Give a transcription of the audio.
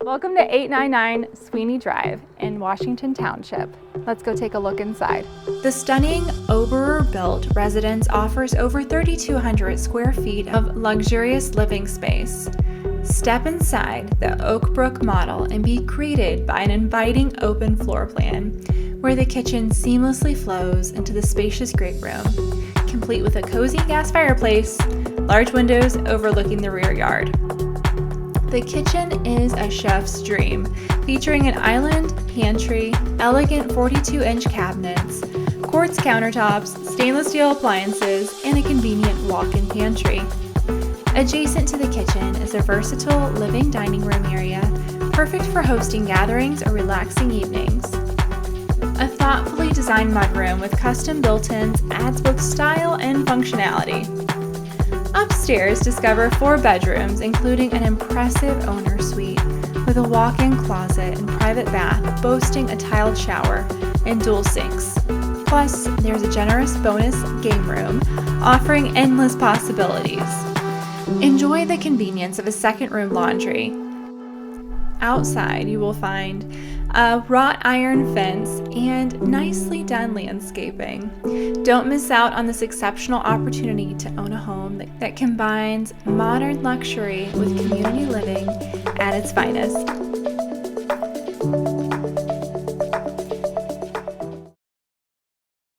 Welcome to 899 Sweeney Drive in Washington Township. Let's go take a look inside. The stunning Oberer-built residence offers over 3,200 square feet of luxurious living space. Step inside the Oakbrook model and be greeted by an inviting open floor plan where the kitchen seamlessly flows into the spacious great room, complete with a cozy gas fireplace, large windows overlooking the rear yard. The kitchen is a chef's dream, featuring an island pantry, elegant 42-inch cabinets, quartz countertops, stainless steel appliances, and a convenient walk-in pantry. Adjacent to the kitchen is a versatile living dining room area, perfect for hosting gatherings or relaxing evenings. A thoughtfully designed mudroom with custom built-ins adds both style and functionality. Upstairs, discover 4 bedrooms, including an impressive owner suite with a walk-in closet and private bath boasting a tiled shower and dual sinks. Plus, there's a generous bonus game room offering endless possibilities. Enjoy the convenience of a second-room laundry. Outside, you will find a wrought iron fence and nicely done landscaping. Don't miss out on this exceptional opportunity to own a home that combines modern luxury with community living at its finest.